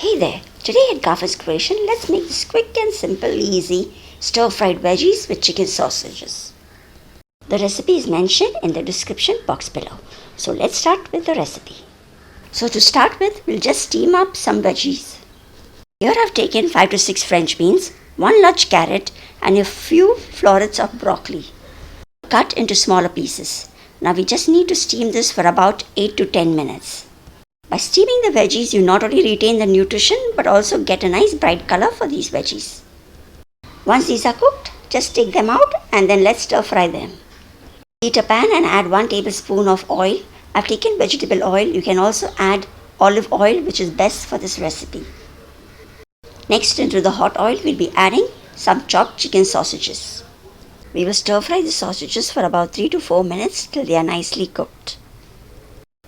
Hey there, today at Garfin's Creation, let's make this quick and simple, easy stir-fried veggies with chicken sausages. The recipe is mentioned in the description box below. So let's start with the recipe. So to start with, we'll just steam up some veggies. Here I've taken 5 to 6 French beans, 1 large carrot and a few florets of broccoli, cut into smaller pieces. Now we just need to steam this for about 8 to 10 minutes. By steaming the veggies, you not only retain the nutrition but also get a nice bright color for these veggies. Once these are cooked, just take them out and then let's stir fry them. Heat a pan and add 1 tablespoon of oil. I've taken vegetable oil. You can also add olive oil, which is best for this recipe. Next, into the hot oil, we'll be adding some chopped chicken sausages. We will stir fry the sausages for about 3 to 4 minutes till they are nicely cooked.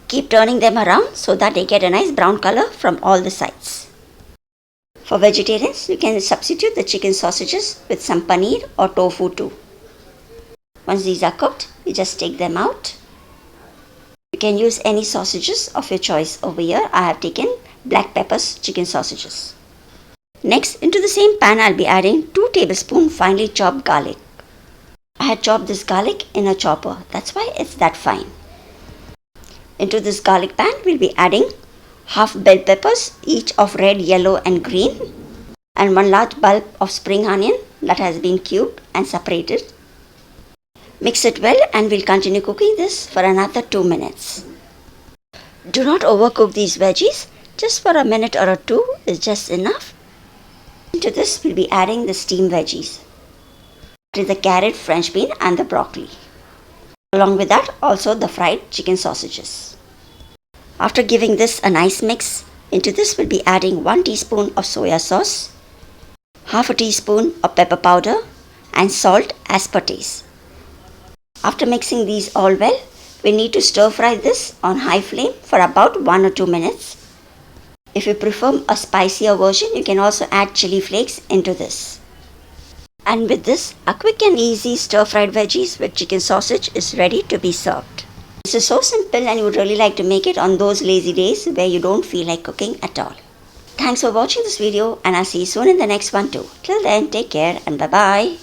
Keep turning them around so that they get a nice brown color from all the sides. For vegetarians, you can substitute the chicken sausages with some paneer or tofu too. Once these are cooked, you just take them out. You can use any sausages of your choice. Over here, I have taken black pepper's chicken sausages. Next, into the same pan, I'll be adding 2 tablespoons finely chopped garlic. I had chopped this garlic in a chopper. That's why it's that fine. Into this garlic pan, we'll be adding half bell peppers, each of red, yellow and green, and 1 large bulb of spring onion that has been cubed and separated. Mix it well and we'll continue cooking this for another 2 minutes. Do not overcook these veggies, just for a minute or 2 is just enough. Into this, we'll be adding the steamed veggies, with the carrot, French bean and the broccoli. Along with that, also the fried chicken sausages. After giving this a nice mix, into this we'll be adding 1 teaspoon of soya sauce, half a teaspoon of pepper powder and salt as per taste. After mixing these all well, we need to stir fry this on high flame for about 1 or 2 minutes. If you prefer a spicier version, you can also add chili flakes into this. And with this, a quick and easy stir-fried veggies with chicken sausage is ready to be served. This is so simple and you would really like to make it on those lazy days where you don't feel like cooking at all. Thanks for watching this video and I'll see you soon in the next one too. Till then, take care and bye-bye.